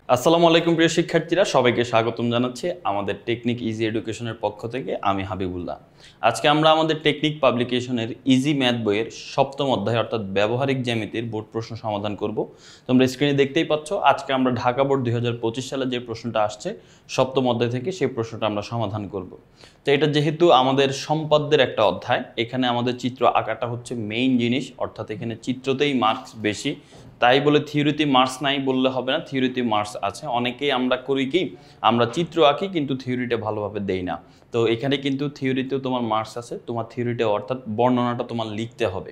আসসালামু আলাইকুম প্রিয় শিক্ষার্থীরা, সবাইকে স্বাগতম জানাচ্ছি আমাদের টেকনিক ইজি এডুকেশনের পক্ষ থেকে। আমি হাবিবুল্লাহ। আজকে আমরা আমাদের টেকনিক পাবলিকেশনের ইজি ম্যাথ বইয়ের সপ্তম অধ্যায় অর্থাৎ ব্যবহারিক জ্যামিতির বোর্ড প্রশ্ন সমাধান করব। তোমরা স্ক্রিনে দেখতেই পাচ্ছ, আজকে আমরা ঢাকা বোর্ড 2025 সালে যে প্রশ্নটা আসছে সপ্তম অধ্যায় থেকে, সেই প্রশ্নটা আমরা সমাধান করব। তো এটা যেহেতু আমাদের সম্পাদ্যের একটা অধ্যায়, এখানে আমাদের চিত্র আঁকাটা হচ্ছে মেইন জিনিস, অর্থাৎ এখানে চিত্রতেই মার্কস বেশি। তাই বলে থিওরিতে মার্কস নাই বললে হবে না, থিওরিতে মার্কস আছে। অনেকেই আমরা করি কি, আমরা চিত্র আঁকি কিন্তু থিওরিটা ভালোভাবে দেই না। তো এখানে কিন্তু থিওরিতেও তোমার মার্কস আছে, তোমার থিওরিটা অর্থাৎ বর্ণনাটা তোমার লিখতে হবে।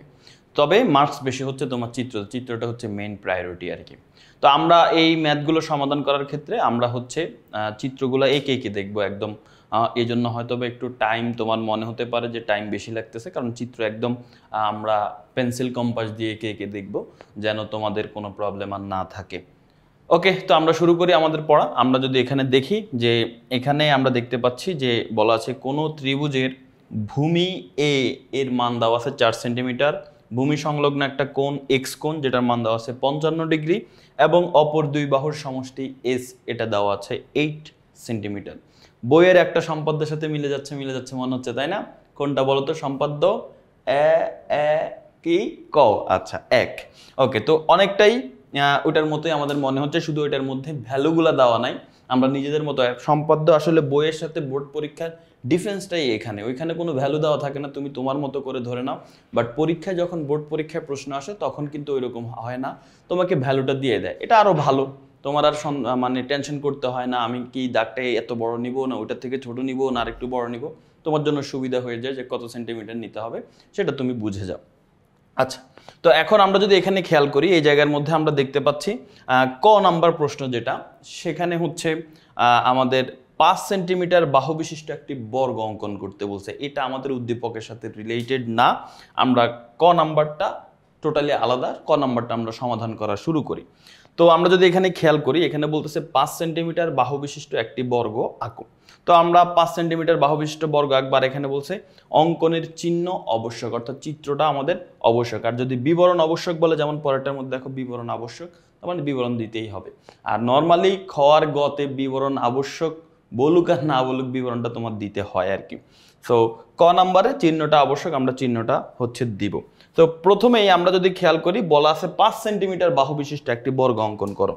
তবে মার্কস বেশি হচ্ছে তোমার চিত্রটা হচ্ছে মেইন প্রায়োরিটি আর কি। তো আমরা এই ম্যাথগুলো সমাধান করার ক্ষেত্রে আমরা হচ্ছে চিত্রগুলো এঁকে এঁকে দেখবো একদম। এই জন্য হয়তো বা একটু টাইম তোমার মনে হতে পারে যে টাইম বেশি লাগতেছে, কারণ চিত্র একদম আমরা পেন্সিল কম্পাস দিয়ে এঁকে এঁকে দেখবো, যেন তোমাদের কোনো প্রবলেম আর না থাকে। ওকে, তো আমরা শুরু করি আমাদের পড়া। আমরা যদি এখানে দেখি যে এখানে আমরা দেখতে পাচ্ছি যে বলা আছে কোনো ত্রিভুজের ভূমি এ এর মান দেওয়া আছে 4 সেন্টিমিটার, ভূমি সংলগ্ন একটা কোণ এক্স কোণ যেটার মান দেওয়া আছে 55 ডিগ্রি, এবং অপর দুই বাহুর সমষ্টি এস এটা দেওয়া আছে 8 সেন্টিমিটার। বইয়ের একটা সম্পাদ্যের সাথে মিলে যাচ্ছে মনে হচ্ছে, তাই না? কোনটা বলো তো সম্পাদ্য? এ এ কি ক? আচ্ছা, এক। ওকে, তো অনেকটাই ওইটার মতোই আমাদের মনে হচ্ছে, শুধু ওইটার মধ্যে ভ্যালুগুলো দেওয়া নাই। আমরা নিজেদের মতো সম্পাদ্য আসলে বইয়ের সাথে বোর্ড পরীক্ষার ডিফারেন্সটাই এখানে। ওইখানে কোনো ভ্যালু দেওয়া থাকে না, তুমি তোমার মতো করে ধরে নাও। বাট পরীক্ষায় যখন বোর্ড পরীক্ষায় প্রশ্ন আসে তখন কিন্তু ওইরকম হয় না, তোমাকে ভ্যালুটা দিয়ে দেয়। এটা আরও ভালো, তোমার আর মানে টেনশন করতে হয় না আমি কি দাগটা এত বড় নিব না ওইটার থেকে ছোট নিব না আর একটু বড় নিব। তোমার জন্য সুবিধা হয়ে যায় যে কত সেন্টিমিটার নিতে হবে সেটা তুমি বুঝে যাও। আচ্ছা, তো এখন আমরা যদি এখানে খেয়াল করি, এই জায়গার মধ্যে আমরা দেখতে পাচ্ছি ক নাম্বার প্রশ্ন যেটা, সেখানে হচ্ছে আমাদের 5 সেন্টিমিটার বাহু বিশিষ্ট একটি বর্গ অঙ্কন করতে বলছে। এটা আমাদের উদ্দীপকের সাথে রিলেটেড না, আমরা ক নাম্বারটা টোটালি আলাদা। ক নাম্বারটা আমরা সমাধান করা শুরু করি। তো আমরা যদি এখানে খেয়াল করি, এখানে বলতেছে 5 সেন্টিমিটার বাহু বিশিষ্ট একটি বর্গ আঁকো। তো আমরা 5 সেন্টিমিটার বাহু বিশিষ্ট বর্গ একবার এখানে বলছে অঙ্কনের চিহ্ন আবশ্যক, অর্থাৎ চিত্রটা আমাদের আবশ্যক। আর যদি বিবরণ আবশ্যক বলে, যেমন পরেরটার মধ্যে দেখো বিবরণ আবশ্যক, তার মানে বিবরণ দিতেই হবে। আর নর্মালি খ আর গতে বিবরণ আবশ্যক বলুক আর না বলুক, বিবরণটা তোমার দিতে হয় আর কি। সো ক নাম্বারে চিহ্নটা আবশ্যক, আমরা চিহ্নটা হচ্ছে দিব। তো প্রথমেই আমরা যদি খেয়াল করি, বলা আছে 5 সেন্টিমিটার বাহু বিশিষ্ট একটি বর্গ অঙ্কন করো।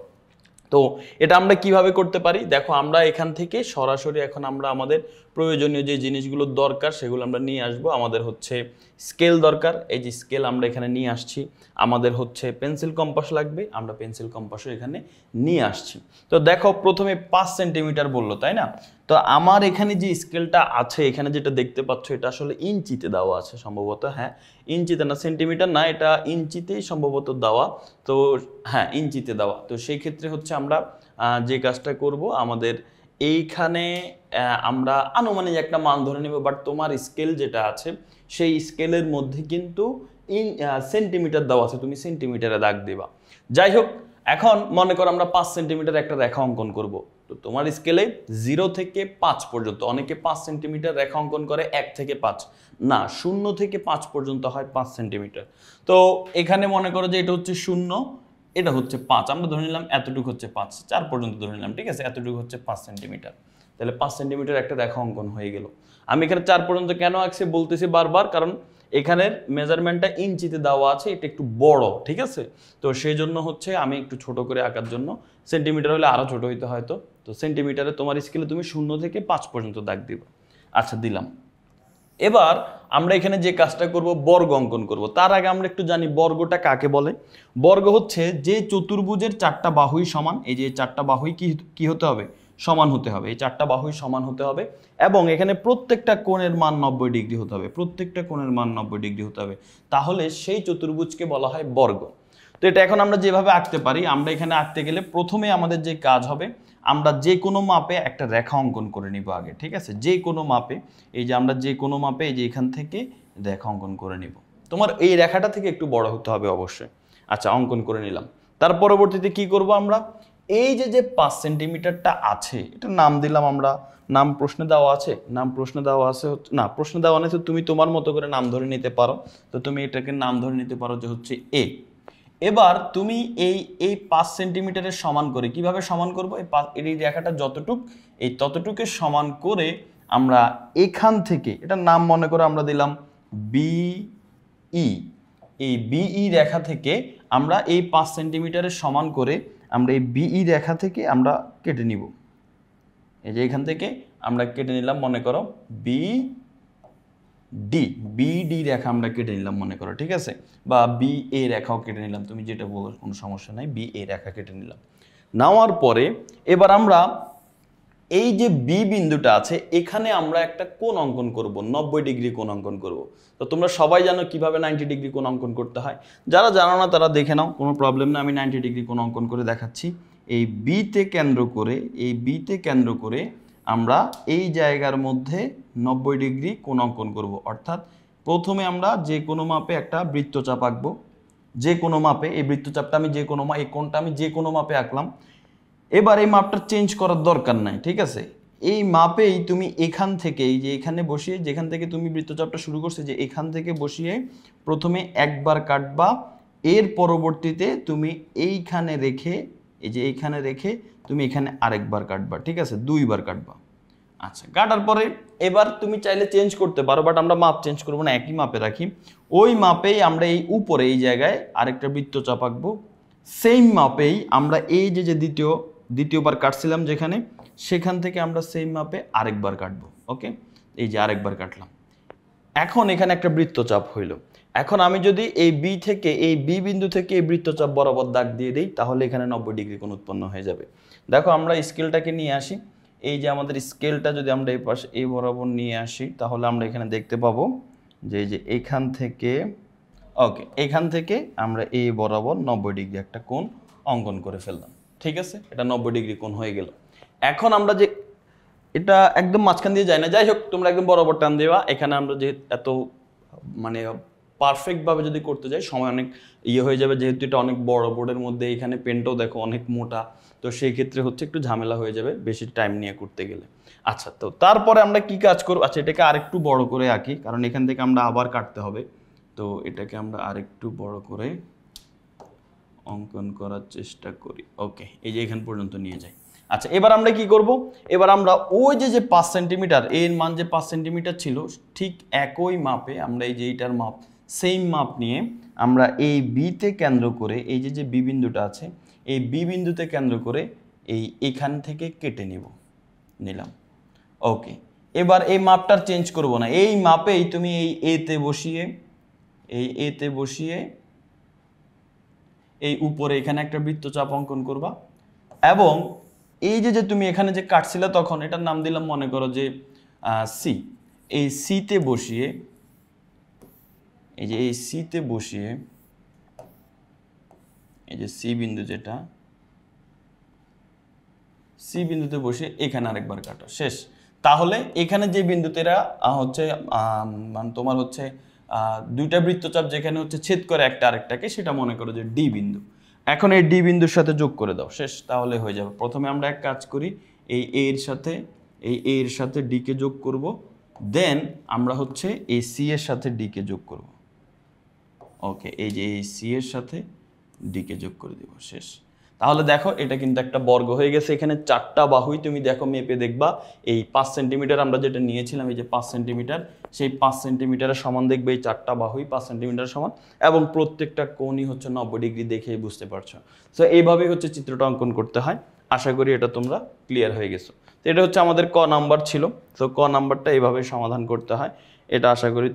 তো এটা আমরা কিভাবে করতে পারি, দেখো আমরা এখান থেকে সরাসরি এখন আমরা আমাদের প্রয়োজনীয় যে জিনিসগুলো দরকার সেগুলো আমরা নিয়ে আসব। আমাদের হচ্ছে স্কেল দরকার, এই যে স্কেল আমরা এখানে নিয়ে আসছি। আমাদের হচ্ছে পেন্সিল কম্পাস লাগবে, আমরা পেন্সিল কম্পাসও এখানে নিয়ে আসছি। তো দেখো প্রথমে 5 সেন্টিমিটার বললো, তাই না? তো আমার এখানে যে স্কেলটা আছে, এখানে যেটা দেখতে পাচ্ছ, এটা আসলে ইঞ্চিতে দেওয়া আছে সম্ভবত। হ্যাঁ, ইঞ্চিতে না, সেন্টিমিটার না, এটা ইঞ্চিতেই সম্ভবত দেওয়া। তো হ্যাঁ, ইঞ্চিতে দেওয়া। তো সেই ক্ষেত্রে হচ্ছে আমরা যে কাজটা করব, আমাদের এইখানে আমরা আনুমানিক একটা মান ধরে নেব। বাট তোমার স্কেল যেটা আছে সেই স্কেলের মধ্যে কিন্তু সেন্টিমিটার দেওয়া আছে, তুমি সেন্টিমিটারে দাগ দেবা। যাই হোক, এখন মনে করো আমরা 5 সেন্টিমিটার একটা রেখা অঙ্কন করব। তো তোমার স্কেলে 0 থেকে 5 পর্যন্ত, অনেকে 5 সেন্টিমিটার রেখা অঙ্কন করে 1 থেকে 5 না, 0 থেকে 5 পর্যন্ত হয় 5 সেন্টিমিটার। তো এখানে মনে করো যে এটা হচ্ছে 0, এটা হচ্ছে 5, আমরা ধরে নিলাম এতটুকু হচ্ছে 5, 4 পর্যন্ত ধরে নিলাম, ঠিক আছে? এতটুকু হচ্ছে 5 সেন্টিমিটার। তাহলে 5 সেন্টিমিটার একটা রেখা অঙ্কন হয়ে গেল। আমি এখানে 4 পর্যন্ত কেন আঁকছি বলতেছি বারবার, কারণ এখানের মেজারমেন্টটা ইঞ্চিতে দেওয়া আছে, এটা একটু বড়, ঠিক আছে? তো সেই জন্য হচ্ছে আমি একটু ছোট করে আঁকার জন্য, সেন্টিমিটার হলে আরো ছোট হইতে হয়তো। তো সেন্টিমিটারে তোমার স্কেলে তুমি 0 থেকে 5 পর্যন্ত দাগ দিবা। আচ্ছা, দিলাম। এবার আমরা এখানে যে কাজটা করব, বর্গ অঙ্কন করব। তার আগে আমরা একটু জানি বর্গটা কাকে বলে। বর্গ হচ্ছে যে চতুর্ভুজের 4টা বাহুই সমান। এই যে 4টা বাহুই কি হতে হবে? সমান হতে হবে। এই 4টা বাহুই সমান হতে হবে, এবং এখানে প্রত্যেকটা কোণের মান 90 ডিগ্রি হতে হবে। প্রত্যেকটা কোণের মান 90 ডিগ্রি হতে হবে, তাহলে সেই চতুর্ভুজকে বলা হয় বর্গ। তো এটা এখন আমরা যেভাবে আঁকতে পারি, আমরা এখানে আঁকতে গেলে প্রথমে আমাদের যে কাজ হবে, আমরা যে কোনো মাপে একটা রেখা অঙ্কন করে নিব আগে, ঠিক আছে? যে কোনো মাপে, এই যে আমরা যে কোনো মাপে এই যে এখান থেকে রেখা অঙ্কন করে নিব। তোমার এই রেখাটা থেকে একটু বড় হতে হবে অবশ্যই। আচ্ছা, অঙ্কন করে নিলাম। তার পরবর্তীতে কি করব আমরা, এই যে 5 সেন্টিমিটারটা আছে, এটা নাম দিলাম আমরা। নাম প্রশ্নে দেওয়া আছে, নাম প্রশ্নে দেওয়া আছে না, প্রশ্নে দেওয়া নেই, তুমি তোমার মতো করে নাম ধরে নিতে পারো। তো তুমি এটাকে নাম ধরে নিতে পারো যে হচ্ছে এ। এবার তুমি এই এই 5 সেন্টিমিটারের সমান করে কিভাবে সমান করব, এই রেখাটা যতটুক এই ততটুকে সমান করে আমরা এখান থেকে এটার নাম মনে করে আমরা দিলাম বিই। এই বিই রেখা থেকে আমরা এই 5 সেন্টিমিটারের সমান করে আমরা এই বিই রেখা থেকে আমরা কেটে নিব। এই যে এখান থেকে আমরা কেটে নিলাম মনে করো বিডি রেখা আমরা কেটে নিলাম মনে করো, ঠিক আছে, বা বি এ রেখাও কেটে নিলাম, তুমি যেটা বলো কোনো সমস্যা নাই, বি এ রেখা কেটে নিলাম। নেওয়ার পরে এবার আমরা এই যে বি বিন্দুটা আছে এখানে আমরা একটা কোণ অঙ্কন করব, 90 ডিগ্রি কোণ অঙ্কন করব। তো তোমরা সবাই জানো কিভাবে 90 ডিগ্রি কোণ অঙ্কন করতে হয়, যারা জানো না তারা দেখে নাও, কোনো প্রবলেম না, আমি 90 ডিগ্রি কোণ অঙ্কন করে দেখাচ্ছি। এই বিতে কেন্দ্র করে আমরা এই জায়গার মধ্যে 90 ডিগ্রি কোণ অঙ্কন করব। অর্থাৎ প্রথমে আমরা যে কোনো মাপে একটা বৃত্তচাপ আঁকবো, যে কোনো মাপে, এই বৃত্তচাপটা আমি যে কোনো এই কোণটা আমি যে কোনো মাপে আঁকলাম। এবার এই মাপটা চেঞ্জ করার দরকার নাই, ঠিক আছে, এই মাপেই তুমি এখান থেকে এই যে এখানে বসিয়ে, যেখান থেকে তুমি বৃত্তচাপটা শুরু করছে যে এখান থেকে বসিয়ে প্রথমে একবার কাটবা, এর পরবর্তীতে তুমি এইখানে রেখে, এই যে এইখানে রেখে তুমি এখানে আরেকবার কাটবা, ঠিক আছে, 2বার কাটবা। আচ্ছা, কাটার পরে এবার তুমি চাইলে চেঞ্জ করতে পারো, বাট আমরা মাপ চেঞ্জ করবো না, একই মাপে রাখি। ওই মাপেই আমরা এই উপরে এই জায়গায় আরেকটা বৃত্তচাপ আঁকবো। সেম মাপেই আমরা এই যে দ্বিতীয়বার কাটছিলাম যেখানে, সেখান থেকে আমরা সেম মাপে আরেকবার কাটবো। ওকে, এই যে আরেকবার কাটলাম। এখন এখানে একটা বৃত্তচাপ হইল। এখন আমি যদি এই বি থেকে, এই বি বিন্দু থেকে এই বৃত্তচাপ বরাবর দাগ দিয়ে দিই, তাহলে এখানে 90 ডিগ্রি কোণ উৎপন্ন হয়ে যাবে। দেখো আমরা স্কেলটাকে নিয়ে আসি, এই যে আমাদের স্কেলটা যদি আমরা এই পাশে এই বরাবর নিয়ে আসি, তাহলে আমরা এখানে দেখতে পাবো যে এই যে এখান থেকে, ওকে, এখান থেকে আমরা এই বরাবর 90 ডিগ্রি একটা কোণ অঙ্কন করে ফেললাম, ঠিক আছে, এটা 90 ডিগ্রি কোণ হয়ে গেল। এখন আমরা যে এটা একদম মাঝখান দিয়ে যায় না, যাই হোক তোমরা একদম বরাবর টান দেওয়া, এখানে আমরা যে এত মানে পারফেক্টভাবে যদি করতে যাই সময় অনেক হয়ে যাবে, যেহেতু এটা অনেক বড় বোর্ডের মধ্যে, এখানে পেনটাও দেখো অনেক মোটা, তো সেই ক্ষেত্রে হচ্ছে একটু ঝামেলা হয়ে যাবে বেশি টাইম নিয়ে করতে গেলে। আচ্ছা, তো তারপরে আমরা কি কাজ করব, আচ্ছা এটাকে আরেকটু বড় করে আঁকি, কারণ এখান থেকে আমরা আবার কাটতে হবে, তো এটাকে আমরা আরেকটু বড় করে অঙ্কন করার চেষ্টা করি। ওকে, এই যে এখান পর্যন্ত নিয়ে যাই। আচ্ছা, এবার আমরা কি করব, এবার আমরা ওই যে 5 সেন্টিমিটার, এর মান যে 5 সেন্টিমিটার ছিল, ঠিক একই মাপে আমরা এই যে এইটার মাপ, সেম মাপ নিয়ে আমরা এই বিতে কেন্দ্র করে, এই যে বি বিন্দুটা আছে, এই বি বিন্দুতে কেন্দ্র করে এখান থেকে কেটে নিলাম। ওকে, এবার এই মাপটার চেঞ্জ করব না, এই মাপেই তুমি এই এতে বসিয়ে এই উপরে এখানে একটা বৃত্তচাপ অঙ্কন করবা, এবং এই যে তুমি এখানে যে কাটছিলে তখন এটার নাম দিলাম মনে করো যে সি। এই সিতে বসিয়ে, এই যে এই সিতে বসিয়ে, এই যে সি বিন্দু, যেটা সি বিন্দুতে বসে এখানে আরেকবার কাটো, শেষ। তাহলে এখানে যে বিন্দুতেরা হচ্ছে মানে তোমার হচ্ছে দুইটা বৃত্তচাপ যেখানে হচ্ছে ছেদ করে একটা আরেকটাকে, সেটা মনে করো যে ডি বিন্দু। এখন এই ডি বিন্দুর সাথে যোগ করে দাও, শেষ, তাহলে হয়ে যাবে। প্রথমে আমরা এক কাজ করি, এই এর সাথে ডি কে যোগ করব, দেন আমরা হচ্ছে এই সি এর সাথে ডি কে যোগ করব। ওকে, এই যে এই সি এর সাথে ডি কে যোগ করে দিব, শেষ। তাহলে দেখো এটা কিন্তু একটা বর্গ হয়ে গেছে। এখানে 4টা বাহুই তুমি দেখো মেপে দেখবা, এই 5 সেন্টিমিটার আমরা যেটা নিয়েছিলাম, এই যে 5 সেন্টিমিটার, সেই 5 সেন্টিমিটারের সমান দেখবে এই 4টা বাহুই 5 সেন্টিমিটার সমান, এবং প্রত্যেকটা কোণই হচ্ছে 90 ডিগ্রি, দেখেই বুঝতে পারছো। সো এইভাবেই হচ্ছে চিত্রটা অঙ্কন করতে হয়। আশা করি এটা তোমরা ক্লিয়ার হয়ে গেছো। তো এটা হচ্ছে আমাদের ক নাম্বার ছিল। তো ক নাম্বারটা এইভাবে সমাধান করতে হয়, এটা আশা করি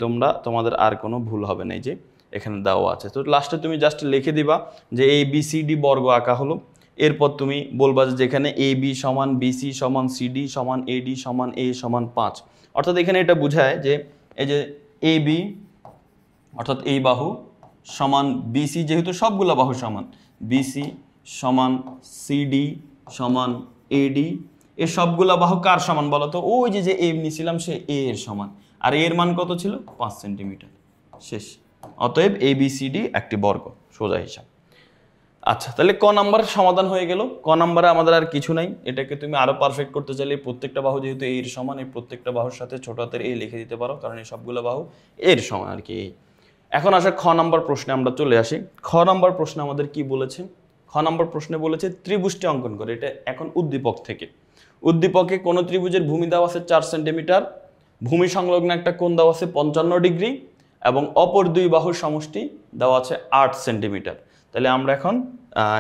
তোমাদের আর কোনো ভুল হবে না, এই যে এখানে দেওয়া আছে। তো লাস্টে তুমি জাস্ট লিখে দিবা যে এই বিসিডি বর্গ আঁকা হলো, এরপর তুমি বলবা যে যেখানে এ বি সমান বিসি সমান সিডি সমান এডি সমান এ সমান 5, অর্থাৎ এখানে এটা বোঝায় যে এই যে এ বি অর্থাৎ এই বাহু সমান বিসি, যেহেতু সবগুলা বাহু সমান, বিসি সমান সিডি সমান এডি, এ সবগুলা বাহু কার সমান বলো তো? ওই যে এ নিছিলাম সে এ এর সমান, আর এর মান কত ছিল? 5 সেন্টিমিটার, শেষ। অতএব এবিসিডি একটি বর্গ, সোজা হিসাব। আচ্ছা, তাহলে ক নাম্বার সমাধান হয়ে গেল। ক নাম্বারে আমাদের আর কিছু নাই, এটাকে তুমি আরো পারফেক্ট করতে চাইলে প্রত্যেকটা বাহু যেহেতু এর সমান, এই প্রত্যেকটা বাহুর সাথে ছোট হাতের এ লিখে দিতে পারো, কারণ এই সবগুলো বাহু এর সমান আর কি। এখন আসে খ নাম্বার প্রশ্নে আমরা চলে আসি। খ নাম্বার প্রশ্নে আমাদের কি বলেছে? খ নাম্বার প্রশ্নে বলেছে ত্রিভুজটি অঙ্কন করে। এটা এখন উদ্দীপক থেকে। উদ্দীপকে কোন ত্রিভুজের ভূমি দেওয়া আছে 4 সেন্টিমিটার, ভূমি সংলগ্ন একটা কোণ দেওয়া আছে 55 ডিগ্রি এবং অপর দুই বাহুর সমষ্টি দেওয়া আছে 8 সেন্টিমিটার। তাহলে আমরা এখন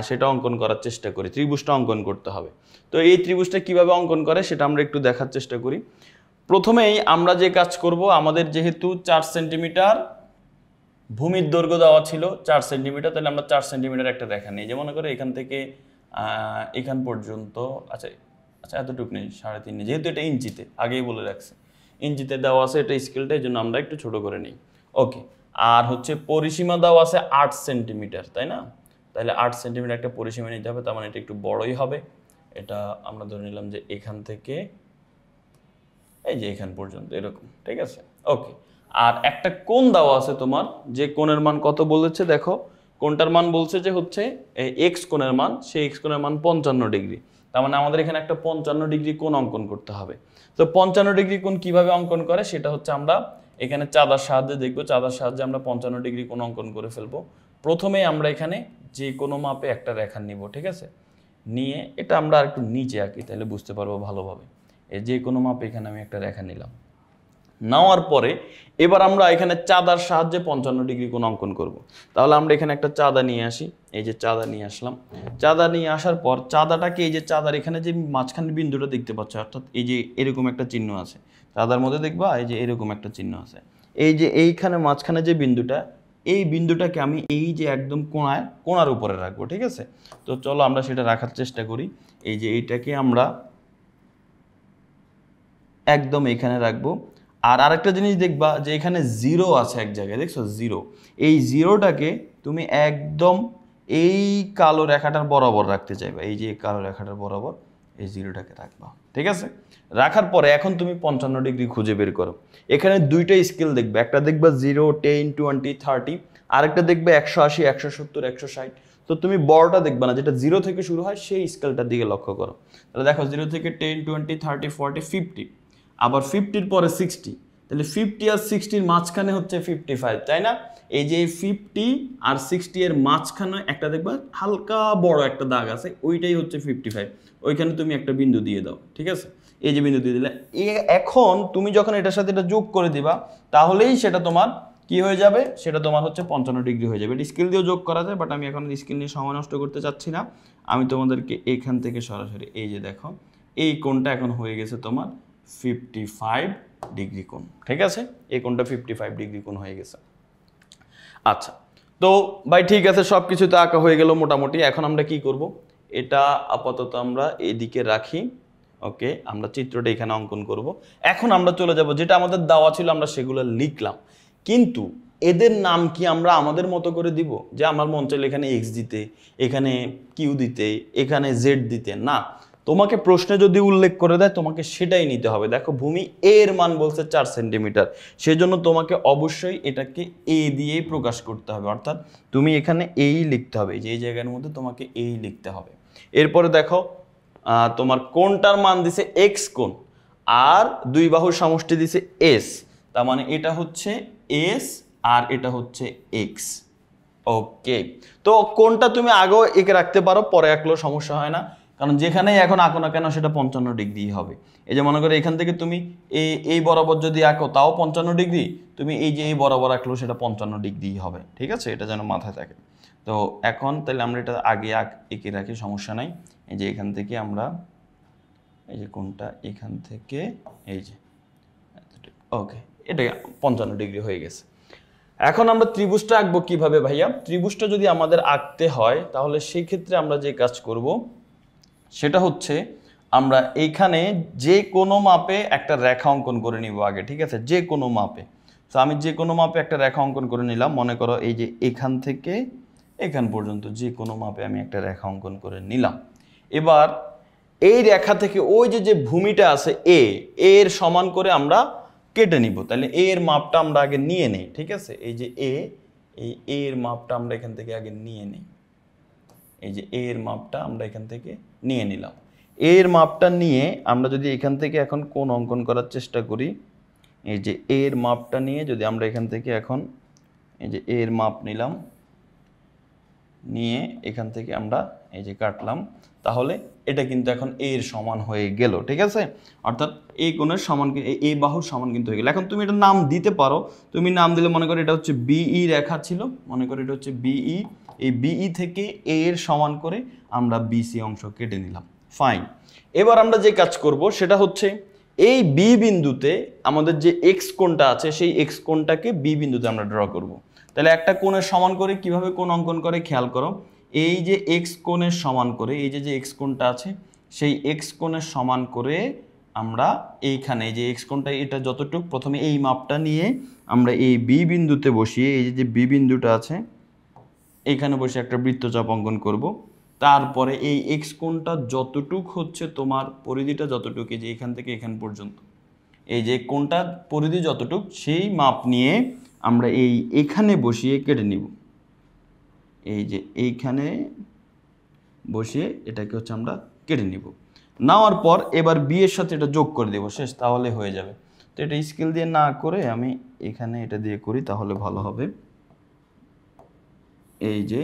সেটা অঙ্কন করার চেষ্টা করি, ত্রিভুজটা অঙ্কন করতে হবে। তো এই ত্রিভুজটা কিভাবে অঙ্কন করে সেটা আমরা একটু দেখার চেষ্টা করি। প্রথমেই আমরা যে কাজ করব, আমাদের যেহেতু 4 সেন্টিমিটার ভূমির দৈর্ঘ্য দেওয়া ছিল 4 সেন্টিমিটার, তাহলে আমরা 4 সেন্টিমিটার একটা রেখা নিই। যেমন করে এখান থেকে এখান পর্যন্ত, আচ্ছা আচ্ছা এতটুকু নেই, 3.5 নেই, যেহেতু এটা ইঞ্চিতে, আগেই বলে রাখছে ইঞ্চিতে দেওয়া আছে এটা স্কেলটা, এই জন্য আমরা একটু ছোট করে নিই। ওকে, আর হচ্ছে পরিসীমা দেওয়া আছে 8 সেন্টিমিটার, তাই না? তাহলে 8 সেন্টিমিটার একটা পরিসীমা নিতে হবে, তার মানে এটা একটু বড়ই হবে। এটা আমরা ধরে নিলাম যে এখান থেকে এই যে এখান পর্যন্ত এরকম, ঠিক আছে? ওকে, আর একটা কোণ দেওয়া আছে তোমার, যে কোণের মান কত বলেছে দেখো, কোণটার মান বলছে যে হচ্ছে এক্স কোণের মান, সেই এক্স কোণের মান 55 ডিগ্রি। তার মানে আমাদের এখানে একটা 55 ডিগ্রি কোণ অঙ্কন করতে হবে। তো 55 ডিগ্রি কোণ কিভাবে অঙ্কন করে সেটা হচ্ছে আমরা এখানে চাঁদার সাহায্যে দেখবো। চাঁদার সাহায্যে আমরা 55 ডিগ্রি কোণ অঙ্কন করে ফেলবো। প্রথমে আমরা এখানে যে কোনো মাপে একটা রেখা নিব, ঠিক আছে? নিয়ে এটা আমরা একটু নিচে আঁকি, তাহলে বুঝতে পারবো ভালোভাবে। যে কোনো মাপে এখানে আমি একটা রেখা নিলাম। নেওয়ার পরে এবার আমরা এখানে চাঁদার সাহায্যে 55 ডিগ্রি কোণ অঙ্কন করব। তাহলে আমরা এখানে একটা চাঁদা নিয়ে আসি, এই যে চাঁদা নিয়ে আসলাম। চাঁদা নিয়ে আসার পর চাঁদাটাকে, এই যে চাঁদার এখানে যে মাঝখানে বিন্দুটা দেখতে পাচ্ছ, অর্থাৎ এই যে এরকম একটা চিহ্ন আছে চাঁদার মধ্যে, দেখবা এই যে এরকম একটা চিহ্ন আছে, এই যে এইখানে মাঝখানে যে বিন্দুটা, এই বিন্দুটাকে আমি এই যে একদম কোণার উপরে রাখবো, ঠিক আছে? তো চলো আমরা সেটা রাখার চেষ্টা করি। এই যে এইটাকে আমরা একদম এখানে রাখবো। আর আরেকটা জিনিস দেখবা যে এখানে জিরো আছে এক জায়গায়, দেখছো জিরো, এই জিরোটাকে তুমি একদম এই কালো রেখাটার বরাবর রাখতে চাইবা, এই যে কালো রেখাটার বরাবর এই জিরোটাকে রাখবা, ঠিক আছে? রাখার পরে এখন তুমি 55 ডিগ্রি খুঁজে বের করো। এখানে দুইটা স্কেল দেখবে, একটা দেখবা 0, 10, 20, 30, আরেকটা দেখবে 180, 170, 160। তো তুমি বড়টা দেখবা না, যেটা 0 থেকে শুরু হয় সেই স্কেলটার দিকে লক্ষ্য করো। তাহলে দেখো 0 থেকে 10, 20, 30, 40, 50, আবার 50-র পরে 60, তাহলে 50 আর 60-র মাঝখানে হচ্ছে 55, তাই না? এই যে 50 আর 60 এর মাঝখানে একটা দেখবা হালকা বড় একটা দাগ আছে, ওইটাই হচ্ছে 55। ওইখানে তুমি একটা বিন্দু দিয়ে দাও, ঠিক আছে? এই যে বিন্দু দিয়ে দিলে, এখন তুমি যখন এটার সাথে এটা যোগ করে দিবা, তাহলেই সেটা তোমার কি হয়ে যাবে, সেটা তোমার হচ্ছে 55 ডিগ্রি হয়ে যাবে। এটা স্কেল দিয়েও যোগ করা যায়, বাট আমি এখন স্কেল নিয়ে সময় নষ্ট করতে চাচ্ছি না। আমি তোমাদেরকে এখান থেকে সরাসরি, এই যে দেখো এই কোণটা এখন হয়ে গেছে তোমার 55 ডিগ্রি কোণ, ঠিক আছে? এই কোণটা 55 ডিগ্রি কোণ হয়ে গেছে। আচ্ছা, তো ভাই ঠিক আছে, সব কিছু তো আঁকা হয়ে গেল মোটামুটি। এখন আমরা কি করব, এটা আপাতত আমরা এদিকে রাখি। ওকে, আমরা চিত্রটা এখানে অঙ্কন করব। এখন আমরা চলে যাব, যেটা আমাদের দেওয়া ছিল আমরা সেগুলো লিখলাম, কিন্তু এদের নাম কি আমরা আমাদের মতো করে দিব, যে আমার মন চাইলে এখানে এক্স দিতে, এখানে কিউ দিতে, এখানে জেড দিতে? না, তোমাকে প্রশ্নে যদি উল্লেখ করে দেয় তোমাকে সেটাই নিতে হবে। দেখো ভূমি এ এর মান বলছে 4 সেন্টিমিটার, সেজন্য তোমাকে অবশ্যই এটাকে এ দিয়েই প্রকাশ করতে হবে, অর্থাৎ তুমি এখানে এই লিখতে হবে, যে এই জায়গার মধ্যে তোমাকে এই লিখতে হবে। এরপরে দেখো তোমার কোণটার মান দিছে এক্স কোণ, আর দুই বাহুর সমষ্টি দিছে এস, তার মানে এটা হচ্ছে এস আর এটা হচ্ছে এক্স। ওকে, তো কোণটা তুমি আগেও এঁকে রাখতে পারো, পরে আঁকলেও সমস্যা হয় না, কারণ যেখানেই এখন আঁকো না কেন সেটা 55 ডিগ্রি হবে। এই যে মনে করো এখান থেকে তুমি এই বরাবর যদি আঁকো তাও 55 ডিগ্রি, তুমি এই যে এই বরাবর আঁকলেও সেটা 55 ডিগ্রি হবে, ঠিক আছে? এটা যেন মাথায় থাকে। তো এখন তাহলে আমরা এটা আগে এঁকে রাখি, সমস্যা নাই। এই যে এখান থেকে আমরা, এই যে কোণটা এখান থেকে এই যে, ওকে, এটা 55 ডিগ্রি হয়ে গেছে। এখন আমরা ত্রিভুজটা আঁকবো কিভাবে ভাইয়া? ত্রিভুজটা যদি আমাদের আঁকতে হয় তাহলে সেই ক্ষেত্রে আমরা যে কাজ করব সেটা হচ্ছে আমরা এইখানে যে কোনো মাপে একটা রেখা অঙ্কন করে নিব আগে, ঠিক আছে? যে কোনো মাপে। তো আমি যে কোনো মাপে একটা রেখা অঙ্কন করে নিলাম, মনে করো এই যে এখান থেকে এখান পর্যন্ত যে কোনো মাপে আমি একটা রেখা অঙ্কন করে নিলাম। এবার এই রেখা থেকে ওই যে ভূমিটা আছে এর সমান করে আমরা কেটে নিব। তাহলে এর মাপটা আমরা আগে নিয়ে নেই, ঠিক আছে? এই যে এই এর মাপটা আমরা এখান থেকে আগে নিয়ে নিই। এই যে এর মাপটা আমরা এখান থেকে নিয়ে নিলাম। এর মাপটা নিয়ে আমরা যদি এখান থেকে এখন কোণ অঙ্কন করার চেষ্টা করি, এই যে এর মাপটা নিয়ে যদি আমরা এখান থেকে এখন এই যে এর মাপ নিলাম, নিয়ে এখান থেকে আমরা এই যে কাটলাম, তাহলে এটা কিন্তু এখন এর সমান হয়ে গেল। ঠিক আছে, অর্থাৎ এই কোণের সমান, এই বাহুর সমান কিন্তু হয়ে গেল। এখন তুমি এটা নাম দিতে পারো, তুমি নাম দিলে মনে করো এটা হচ্ছে বিই রেখা ছিল, মনে করো এটা হচ্ছে বিই, এই বিই থেকে এ এর সমান করে আমরা বিসি অংশ কেটে নিলাম। ফাইন, এবার আমরা যে কাজ করব সেটা হচ্ছে এই বি বিন্দুতে আমাদের যে এক্স কোণটা আছে সেই এক্স কোণটাকে বি বিন্দুতে আমরা ড্র করব। তাহলে একটা কোণের সমান করে কিভাবে কোণ অঙ্কন করে খেয়াল করো, এই যে এক্স কোণের সমান করে, এই যে এক্স কোণটা আছে সেই এক্স কোণের সমান করে আমরা এইখানে যে এক্স কোণটা এটা যতটুকু, প্রথমে এই মাপটা নিয়ে আমরা এই বি বিন্দুতে বসিয়ে এই যে বি বিন্দুটা আছে এইখানে বসে একটা বৃত্তচাপ অঙ্কন করব। তারপরে এই এক্স কোণটা যতটুক হচ্ছে তোমার পরিধিটা যতটুকু, এই যে এখান থেকে এখান পর্যন্ত এই যে কোণটা পরিধি যতটুক সেই মাপ নিয়ে আমরা এখানে বসিয়ে কেটে নিব। এই যে এইখানে বসিয়ে এটাকে হচ্ছে আমরা কেটে নিব। নেওয়ার পর এবার বি এর সাথে এটা যোগ করে দেব, শেষ, তাহলে হয়ে যাবে। তো এটা স্কেল দিয়ে না করে আমি এখানে এটা দিয়ে করি, তাহলে ভালো হবে। এই যে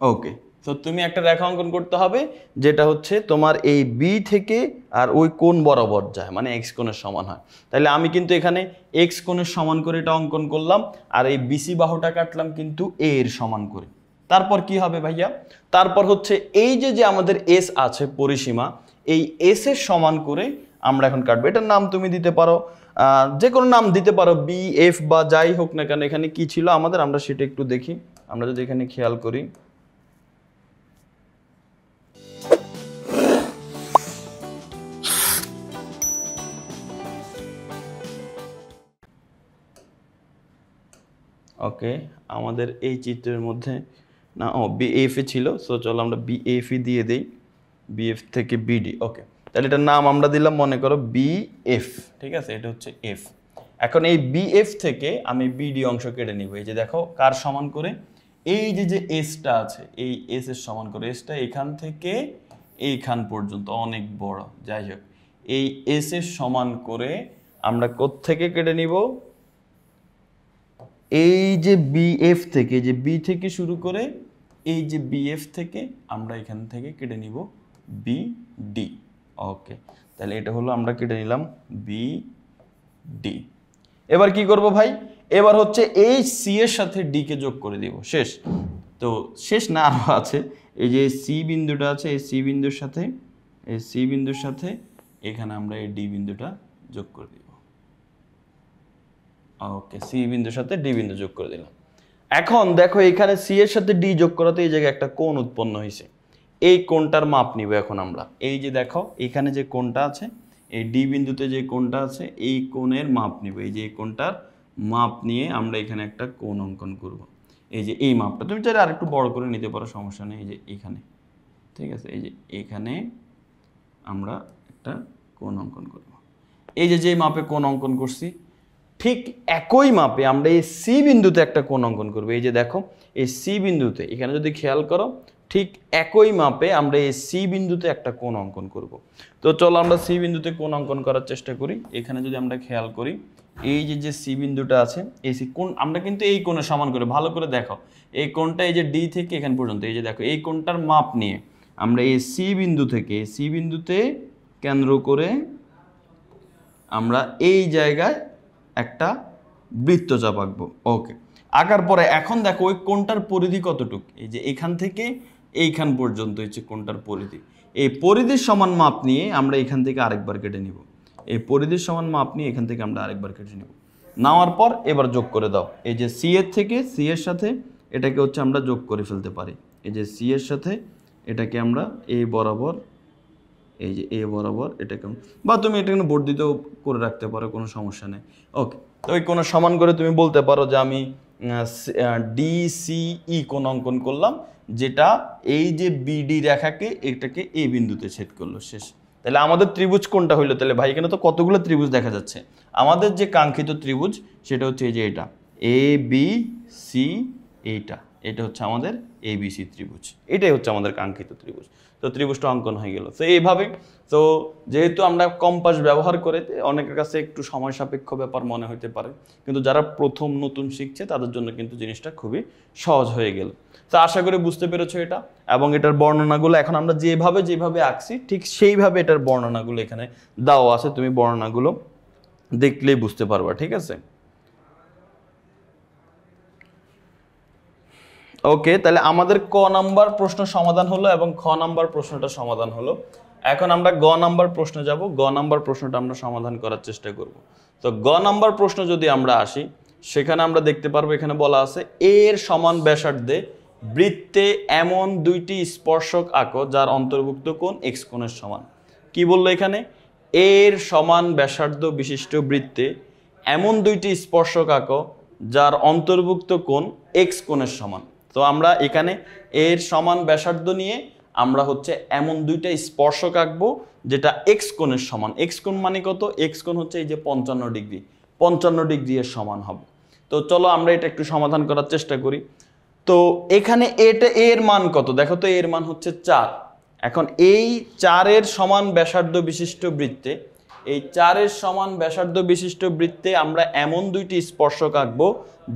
ওকে, তো তুমি একটা রেখা অঙ্কন করতে হবে যেটা হচ্ছে তোমার এই বি থেকে আর ওই কোণ বরাবর যায়, মানে এক্স কোণের সমান হয়। তাহলে আমি কিন্তু এখানে এক্স কোণের সমান করে এটা অঙ্কন করলাম, আর এই বিসি বাহুটা কাটলাম কিন্তু এ এর সমান করে। তারপর কি হবে ভাইয়া, তারপর হচ্ছে এই যে আমাদের এস আছে পরিসীমা, এই এস এর সমান করে আমরা এখন কাটবো। এটার নাম তুমি দিতে পারো, যে কোনো নাম দিতে পারো, বি এফ বা যাই হোক না কেন। এখানে কি ছিল আমাদের, আমরা সেটা একটু দেখি। আমরা যদি এখানে খেয়াল করি, ওকে, আমাদের এই চিত্রের মধ্যে না, ও বিএফ এ ছিল, সো চলো আমরা বিএফই দিয়ে দেই, বিএফ থেকে বিডি। ওকে, তাহলে এটার নাম আমরা দিলাম মনে করো বিএফ। ঠিক আছে, এটা হচ্ছে এফ। এখন এই বিএফ থেকে আমি বিডি অংশ কেটে নিব। এই যে দেখো কার সমান করে, এই যে এসটা আছে এই এস এর সমান করে, এসটা এখান থেকে এইখান পর্যন্ত অনেক বড়, যাই হোক এই এস এর সমান করে আমরা কোত্থেকে কেটে নিব, এই যে বিএফ থেকে, যে বি থেকে শুরু করে এই যে বিএফ থেকে আমরা এখান থেকে কেটে নিব বিডি। ওকে, তাহলে এটা হলো আমরা কেটে নিলাম বিডি। এবার কি করব ভাই, এবার হচ্ছে এই সি এর সাথে ডি কে যোগ করে দিব, শেষ। তো শেষ না, আরও আছে। এই যে সি বিন্দুটা আছে, এই সি বিন্দুর সাথে, এই সি বিন্দুর সাথে এখানে আমরা এই ডি বিন্দুটা যোগ করে দিব। ওকে, সি বিন্দুর সাথে ডি বিন্দু যোগ করে দিলাম। এখন দেখো এখানে সি এর সাথে ডি যোগ করাতে এই জায়গায় একটা কোণ উৎপন্ন হয়েছে, এই কোণটার মাপ নিব এখন আমরা। এই যে দেখো এখানে যে কোণটা আছে, এই ডি বিন্দুতে যে কোণটা আছে এই কোণের মাপ নিব। এই যে এই কোণটার মাপ নিয়ে আমরা এখানে একটা কোণ অঙ্কন করব। এই যে এই মাপটা তুমি চাইলে আরেকটু বড় করে নিতে পারো, সমস্যা নেই। এই যে এখানে, ঠিক আছে, এই যে এখানে আমরা একটা কোণ অঙ্কন করব। এই যে মাপে কোণ অঙ্কন করছি, ঠিক একই মাপে আমরা এই সি বিন্দুতে একটা কোণ অঙ্কন করব। এই যে দেখো এই সি বিন্দুতে, এখানে যদি খেয়াল করো ঠিক একই মাপে আমরা এই সি বিন্দুতে একটা কোণ অঙ্কন করব। তো চলো আমরা সি বিন্দুতে কোণ অঙ্কন করার চেষ্টা করি। এখানে যদি আমরা খেয়াল করি, এই যে সি বিন্দুটা আছে, এই সি কোণ আমরা কিন্তু এই কোণের সমান করে, ভালো করে দেখো এই কোণটা এই যে ডি থেকে এখান পর্যন্ত, এই যে দেখো এই কোণটার মাপ নিয়ে আমরা এই সি বিন্দু থেকে, সি বিন্দুতে কেন্দ্র করে আমরা এই জায়গায় একটা বৃত্তচাপ আঁকবো। ওকে, আঁকার পরে এখন দেখো ওই কোণটার পরিধি কতটুক, এই যে এখান থেকে এইখান পর্যন্ত হচ্ছে কোণটার পরিধি। এই পরিধির সমান মাপ নিয়ে আমরা এখান থেকে আরেকবার কেটে নিব। এই পরিধির সমান মাপ নিয়ে এখান থেকে আমরা আরেকবার কেটে নিব। নেওয়ার পর এবার যোগ করে দাও। এই যে সি এর থেকে, সি এর সাথে এটাকে হচ্ছে আমরা যোগ করে ফেলতে পারি। এই যে সি এর সাথে এটাকে আমরা এই বরাবর, এই যে এ বরাবর এটাকে, বা তুমি এটাকে বর্ধিতও করে রাখতে পারো, কোনো সমস্যা নেই। ওকে, তো ওই কোনো সমান করে তুমি বলতে পারো যে আমি ডিসিই কোণ অঙ্কন করলাম, যেটা এই যে বিডি রেখাকে এটাকে এ বিন্দুতে ছেদ করলো, শেষ। তাহলে আমাদের ত্রিভুজ কোনটা হইলো, তাহলে ভাই এখানে তো কতগুলো ত্রিভুজ দেখা যাচ্ছে। আমাদের যে কাঙ্ক্ষিত ত্রিভুজ সেটা হচ্ছে এই যে এটা এ বি সি, এইটা এটা হচ্ছে আমাদের এবিসি ত্রিভুজ, এটাই হচ্ছে আমাদের কাঙ্ক্ষিত ত্রিভুজ। তো ত্রিভুজটা অঙ্কন হয়ে গেল। তো এইভাবে, তো যেহেতু আমরা কম্পাস ব্যবহার করে, অনেকের কাছে একটু সময় সাপেক্ষ ব্যাপার মনে হতে পারে, কিন্তু যারা প্রথম নতুন শিখছে তাদের জন্য কিন্তু জিনিসটা খুবই সহজ হয়ে গেল। তো আশা করি বুঝতে পেরেছো এটা, এবং এটার বর্ণনাগুলো এখন আমরা যেভাবে আঁকছি ঠিক সেইভাবে এটার বর্ণনাগুলো এখানে দেওয়া আছে, তুমি বর্ণনাগুলো দেখলেই বুঝতে পারবা, ঠিক আছে? ওকে, তাহলে আমাদের ক নাম্বার প্রশ্ন সমাধান হলো এবং খ নাম্বার প্রশ্নটা সমাধান হলো। এখন আমরা গ নাম্বার প্রশ্নে যাব। গ নাম্বার প্রশ্নটা আমরা সমাধান করার চেষ্টা করব। তো গ নাম্বার প্রশ্ন যদি আমরা আসি, সেখানে আমরা দেখতে পারবো এখানে বলা আছে এর সমান ব্যাসার্ধে বৃত্তে এমন দুইটি স্পর্শক আঁকো যার অন্তর্ভুক্ত কোণ এক্স কোণের সমান। কি বললো এখানে? এর সমান ব্যাসার্ধ বিশিষ্ট বৃত্তে এমন দুইটি স্পর্শক আঁকো যার অন্তর্ভুক্ত কোণ এক্স কোণের সমান। তো আমরা এখানে এর সমান ব্যাসার্ধ নিয়ে আমরা হচ্ছে এমন দুইটা স্পর্শক আঁকবো যেটা এক্স কোণের সমান। এক্স কোণ মানে কত? এক্স কোণ হচ্ছে এই যে 55 ডিগ্রি, 55 ডিগ্রি এর সমান হবে। তো চলো আমরা এটা একটু সমাধান করার চেষ্টা করি। তো এখানে এটা এর মান কত? দেখো তো, এর মান হচ্ছে 4। এখন এই 4-এর সমান ব্যাসার্ধ বিশিষ্ট বৃত্তে, এই 4-এর সমান ব্যাসার্ধ বিশিষ্ট বৃত্তে আমরা এমন দুইটি স্পর্শক আঁকবো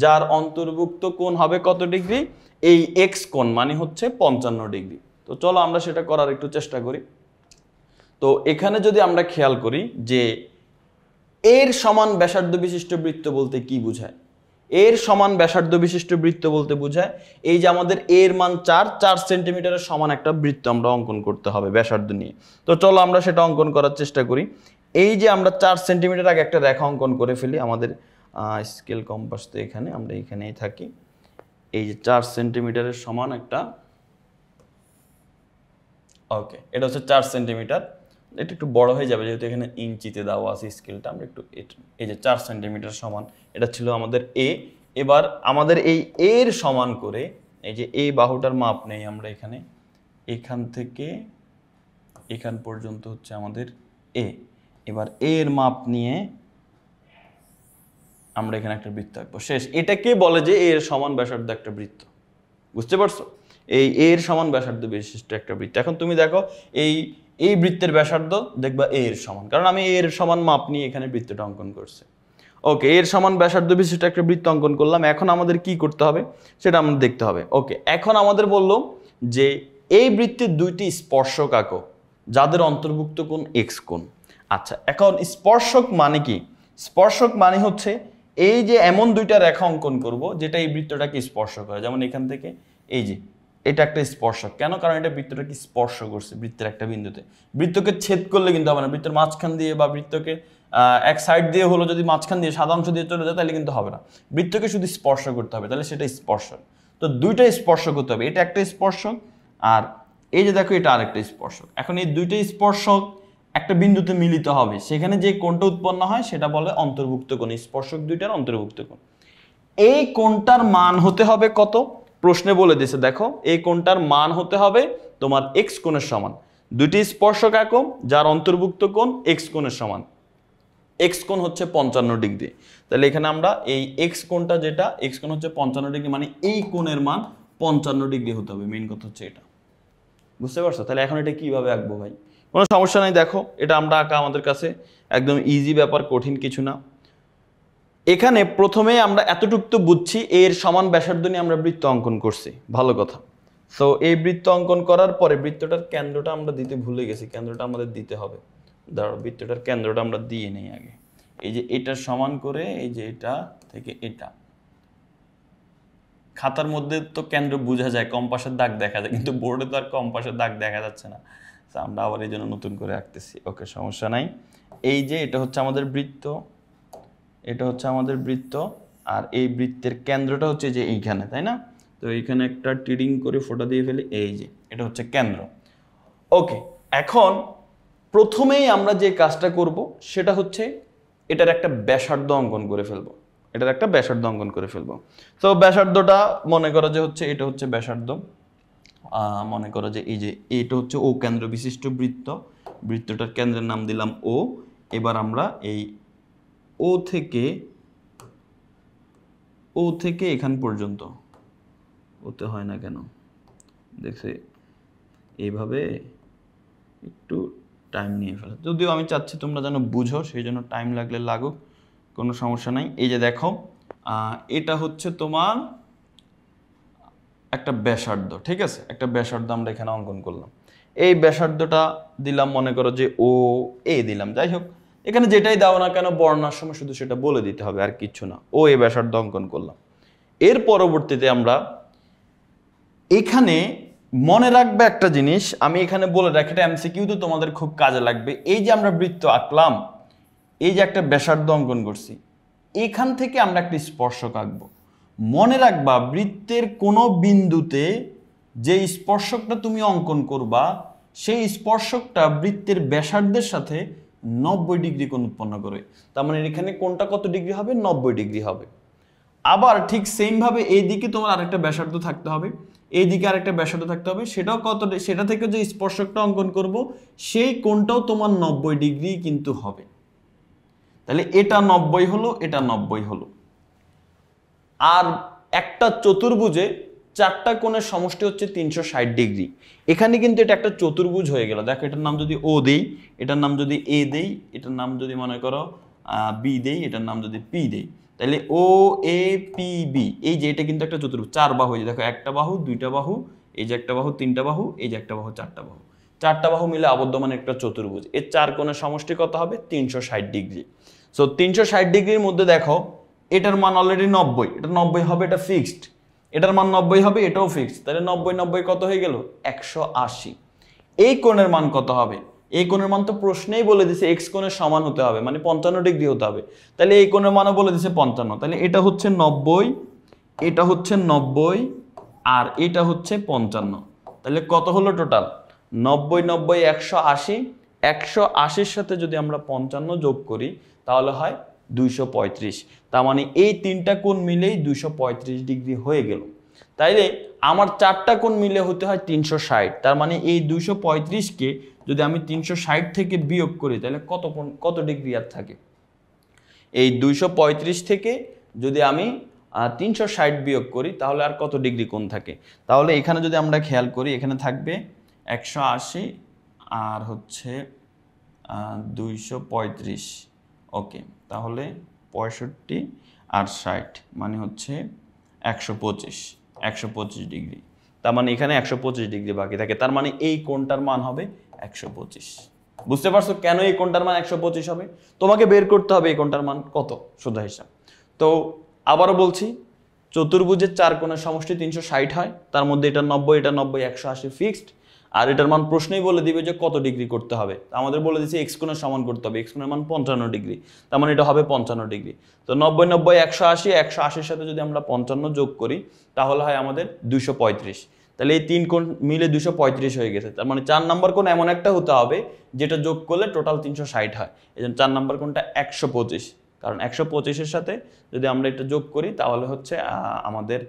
যার অন্তর্ভুক্ত কোণ হবে কত ডিগ্রি? এই এক্স কোণ মানে হচ্ছে 55 ডিগ্রি। তো চলো আমরা সেটা করার একটু চেষ্টা করি। তো এখানে যদি আমরা খেয়াল করি যে এর সমান ব্যাসার্ধ বিশিষ্ট বৃত্ত বলতে কি বোঝায়? এর সমান ব্যাসার্ধ বিশিষ্ট বৃত্ত বলতে বোঝায় এই যে আমাদের এর মান 4 সেন্টিমিটারের সমান একটা বৃত্ত আমরা অঙ্কন করতে হবে ব্যাসার্ধ নিয়ে। তো চলো আমরা সেটা অঙ্কন করার চেষ্টা করি। এই যে আমরা 4 সেন্টিমিটার আগে একটা রেখা অঙ্কন করে ফেলি। আমাদের স্কেল কম্পাস তো এখানে, আমরা এখানেই থাকি। এই যে 4 সেন্টিমিটারের সমান একটা, ওকে, এটা হচ্ছে 4 সেন্টিমিটার। এটা একটু বড় হয়ে যাবে যেহেতু এখানে ইঞ্চিতে দেওয়া আছে স্কেলটা। আমরা একটু এই যে 4 সেন্টিমিটার সমান, এটা ছিল আমাদের এ। এবার আমাদের এই এর সমান করে এই যে এই বাহুটার মাপ নেই আমরা এখানে, এখান থেকে এখান পর্যন্ত হচ্ছে আমাদের এ। এবার এর মাপ নিয়ে আমরা এখানে একটা বৃত্ত আঁকবো, শেষ। এটাকে বলে যে এর সমান ব্যাসার্ধ একটা বৃত্ত। বুঝতে পারছো? এই এর সমান ব্যাসার্ধ বিশিষ্ট একটা বৃত্ত। এখন তুমি দেখো এই বৃত্তের ব্যাসার্ধ দেখবা এর সমান, কারণ আমি এর সমান মাপ নিয়ে এখানে বৃত্তটা অঙ্কন করছি। ওকে, এর সমান ব্যাসার্ধ বিশিষ্ট একটা বৃত্ত অঙ্কন করলাম। এখন আমাদের কি করতে হবে সেটা আমাদের দেখতে হবে। ওকে, এখন আমাদের বললো যে এই বৃত্তের দুইটি স্পর্শক আঁকো যাদের অন্তর্ভুক্ত কোণ এক্স কোণ। আচ্ছা, এখন স্পর্শক মানে কি? স্পর্শক মানে হচ্ছে এই যে এমন দুইটা রেখা অঙ্কন করব যেটা এই বৃত্তটাকে স্পর্শ করে। যেমন এখান থেকে এই যে এটা একটা স্পর্শক। কেন? কারণ এটা বৃত্তটাকে স্পর্শ করছে বৃত্তের একটা বিন্দুতে। বৃত্তকে ছেদ করলে কিন্তু হবে না, বৃত্তের মাঝখান দিয়ে বা বৃত্তকে এক সাইড দিয়ে হলো যদি মাঝখান দিয়ে সাদা অংশ দিয়ে চলে যায় তাহলে কিন্তু হবে না। বৃত্তকে শুধু স্পর্শ করতে হবে, তাহলে সেটা স্পর্শক। তো দুইটা স্পর্শ করতে হবে, এটা একটা স্পর্শক আর এই যে দেখো এটা আরেকটা স্পর্শক। এখন এই দুইটা স্পর্শক একটা বিন্দুতে মিলিত হবে, সেখানে যে কোণটা উৎপন্ন হয় সেটা বলে অন্তর্ভুক্ত কোণ। স্পর্শক দুইটার অন্তর্ভুক্ত কোণ। এই কোণটার মান হতে হবে কত? প্রশ্নে বলে দিয়েছে, দেখো এই কোণটার মান হতে হবে তোমার এক্স কোণের সমান। দুইটি স্পর্শক আঁকো যার অন্তর্ভুক্ত কোণ এক্স কোণের সমান। এক্স কোণ হচ্ছে 55 ডিগ্রি। তাহলে এখানে আমরা এই এক্স কোণটা যেটা এক্স কোণ হচ্ছে 55 ডিগ্রি, মানে এই কোণের মান 55 ডিগ্রি হতে হবে। মেইন কথা হচ্ছে এটা। বুঝতে পারছো? তাহলে এখন এটা কিভাবে আঁকবো ভাই? কোনো সমস্যা নাই, দেখো এটা আমরা আঁকা আমাদের কাছে একদম ইজি ব্যাপার, কঠিন কিছু না। এখানে প্রথমে আমরা এতটুকু তো বুঝছি এর সমান ব্যাসার্ধ নিয়ে আমরা বৃত্ত অঙ্কন করছি, ভালো কথা। তো এই বৃত্ত অঙ্কন করার পরে বৃত্তটার কেন্দ্রটা আমরা দিতে ভুলে গেছি, কেন্দ্রটা আমাদের দিতে হবে। দাঁড়াও, বৃত্তটার কেন্দ্রটা আমরা দিয়ে নেই আগে। এই যে এটার সমান করে এই যে এটা থেকে এটা, খাতার মধ্যে তো কেন্দ্র বোঝা যায়, কম্পাসের দাগ দেখা যায়, কিন্তু বোর্ডে তো আর কম্পাসের দাগ দেখা যাচ্ছে না। তো আমরা আবার এই জন্য নতুন করে আঁকতেছি। ওকে, সমস্যা নাই। এই যে এটা হচ্ছে আমাদের বৃত্ত, এটা হচ্ছে আমাদের বৃত্ত, আর এই বৃত্তের কেন্দ্রটা হচ্ছে যে এইখানে, তাই না? তো এইখানে একটা টিডিং করে ফোঁটা দিয়ে ফেলি, এই যে এটা হচ্ছে কেন্দ্র। ওকে, এখন প্রথমেই আমরা যে কাজটা করব সেটা হচ্ছে এটার একটা ব্যাসার্ধ অঙ্কন করে ফেলবো। এটার একটা ব্যাসার্ধ অঙ্কন করে ফেলবো। তো ব্যাসার্ধটা মনে করো যে হচ্ছে এটা হচ্ছে ব্যাসার্ধ। মনে করো যে এই যে এটা হচ্ছে ও কেন্দ্র বিশিষ্ট বৃত্ত, বৃত্তটার কেন্দ্রের নাম দিলাম ও। এবার আমরা এই ও থেকে এখান পর্যন্ত, ওতে হয় না কেন দেখছে এইভাবে একটু টাইম নিয়ে ফেলে, যদিও আমি চাচ্ছি তোমরা যেন বুঝো, সেই জন্য টাইম লাগলে লাগুক, কোনো সমস্যা নাই। এই যে দেখো এটা হচ্ছে তোমার একটা ব্যাসার্ধ, ঠিক আছে, একটা ব্যাসার্ধ আমরা এখানে অঙ্কন করলাম। এই ব্যাসার্ধটা দিলাম, মনে করো যে ও এ দিলাম, যাই হোক এখানে যেটাই দাও না কেন বর্ণার সময় শুধু সেটা বলে দিতে হবে, আর কিচ্ছু না। ও এ ব্যাসার্ধ অঙ্কন করলাম। এর পরবর্তীতে আমরা এখানে মনে রাখবে একটা জিনিস, আমি এখানে বলে রাখি, এটা এমসিকিউ তো তোমাদের খুব কাজে লাগবে। এই যে আমরা বৃত্ত আঁকলাম, এই যে একটা ব্যাসার্ধ অঙ্কন করছি, এখান থেকে আমরা একটা স্পর্শক আঁকবো। মনে রাখবা বৃত্তের কোনো বিন্দুতে যে স্পর্শকটা তুমি অঙ্কন করবা, সেই স্পর্শকটা বৃত্তের ব্যাসার্ধের সাথে 90 ডিগ্রি কোণ উৎপন্ন করে। তার মানে এখানে কোণটা কত ডিগ্রি হবে? 90 ডিগ্রি হবে। আবার ঠিক সেম ভাবে এইদিকে তোমার আরেকটা ব্যাসার্ধ থাকতে হবে, এইদিকে আরেকটা ব্যাসার্ধ থাকতে হবে, সেটাও কত, সেটা থেকে যে স্পর্শকটা অঙ্কন করব সেই কোণটাও তোমার 90 ডিগ্রি কিন্তু হবে। তাহলে এটা 90 হলো, এটা 90 হলো। আর একটা চতুর্ভুজে চারটা কোণের সমষ্টি হচ্ছে 360 ডিগ্রি। এখানে কিন্তু এটা একটা চতুর্ভুজ হয়ে গেল। দেখো এটার নাম যদি ও দেই, এটার নাম যদি এ দেই, এটার নাম যদি মনে করো বি দেই, এটার নাম যদি পি দেই, তাহলে ও এ পি বি, এই যে এটা কিন্তু একটা চতুর্ভুজ, চার বাহু। দেখো একটা বাহু, দুইটা বাহু, এই যে একটা বাহু, তিনটা বাহু, এই যে একটা বাহু, চারটা বাহু। চারটা বাহু মিলে আবদ্ধমান একটা চতুর্ভুজ। এর চার কোণের সমষ্টি কত হবে? 360 ডিগ্রি। সো 360 ডিগ্রির মধ্যে দেখো এটার মান অলরেডি 90, এটা 90 হবে, এটা ফিক্সড। এটার মান 90 হবে, এটাও ফিক্সড। তাহলে 90 90 কত হয়ে গেল? 180। এই কোণের মান কত হবে? এই কোণের মান তো প্রশ্নেই বলে দিছে এক্স কোণের সমান হতে হবে, মানে 55 ডিগ্রি হতে হবে। তাহলে এই কোণের মানও বলে দিছে 55। তাহলে এটা হচ্ছে 90, এটা হচ্ছে 90, আর এটা হচ্ছে 55। তাহলে কত হলো টোটাল? 90 90 180। 180-র সাথে যদি আমরা 55 যোগ করি তাহলে হয় 235। তার মানে এই তিনটা কোণ মিলেই 235 ডিগ্রি হয়ে গেল। তাইলে আমার চারটা কোণ মিলে হতে হয় 360। তার মানে এই 235-কে যদি আমি 360 থেকে বিয়োগ করি তাহলে কত ডিগ্রি আর থাকে? এই 235 থেকে যদি আমি 360 বিয়োগ করি তাহলে আর কত ডিগ্রি কোণ থাকে? তাহলে এখানে যদি আমরা খেয়াল করি, এখানে থাকবে 180 আর হচ্ছে 235। ওকে, তাহলে 65 আর 60 মানে হচ্ছে 125 ডিগ্রি। তার মানে এখানে 125 ডিগ্রি বাকি থাকে। তার মানে এই কোণটার মান হবে 125। বুঝতে পারছো কেন এই কোণটার মান 125 হবে? তোমাকে বের করতে হবে এই কোণটার মান কত, সোজা হিসাব। তো আবারও বলছি, চতুর্ভুজের চার কোণের সমষ্টি 360 হয়, তার মধ্যে এটা 90, এটা 90, 180 ফিক্সড। আর এটার মান প্রশ্নেই বলে দিবে যে কত ডিগ্রি করতে হবে। আমাদের বলে দিচ্ছে এক্স কোণের সমান করতে হবে, এক্স কোণের মান 55 ডিগ্রি, তার মানে এটা হবে 55 ডিগ্রি। তো 90 90 180, 180-র সাথে যদি আমরা 55 যোগ করি তাহলে হয় আমাদের 235। তাহলে এই তিন কোণ মিলে 235 হয়ে গেছে। তার মানে 4 নম্বর কোণ এমন একটা হতে হবে যেটা যোগ করলে টোটাল 360 হয়। এই জন্য 4 নম্বর কোণটা 125, কারণ 125-এর সাথে যদি আমরা এটা যোগ করি তাহলে হচ্ছে আমাদের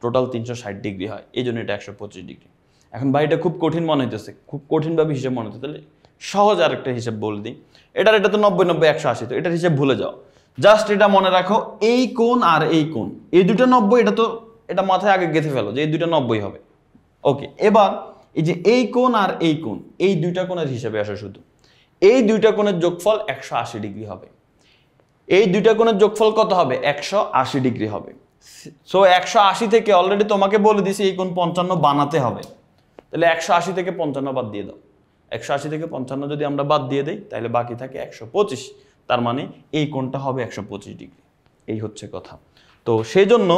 টোটাল 360 ডিগ্রি হয়, এই জন্য এটা 125 ডিগ্রি। এখন ভাই এটা খুব কঠিন মনে হইতেছে, খুব কঠিনভাবে হিসাব মনে হচ্ছে, তাহলে সহজ আর একটা হিসাব বলে দিই। এটা তো 90 90 180, তো এটার হিসাব ভুলে যাও। জাস্ট এটা মনে রাখো, এই কোণ আর এই কোণ, এই দুটো 90, এটা মাথায় আগে গেঁথে ফেলো যে এই দুটো 90 হবে। ওকে, এবার এই যে এই কোণ আর এই কোণ, এই দুইটা কোণের হিসাবে আসে শুধু। এই দুইটা কোণের যোগফল 180 ডিগ্রি হবে। এই দুইটা কোণের যোগফল কত হবে? 180 ডিগ্রি হবে। সো 180 থেকে অলরেডি তোমাকে বলে দিছি এই কোণ 55 বানাতে হবে। তাহলে 180 থেকে 55 বাদ দিয়ে দাও। 180 থেকে 55 যদি আমরা বাদ দিয়ে দেই তাহলে বাকি থাকে 125। তার মানে এই কোণটা হবে 125 ডিগ্রি। এই হচ্ছে কথা। তো সেই জন্য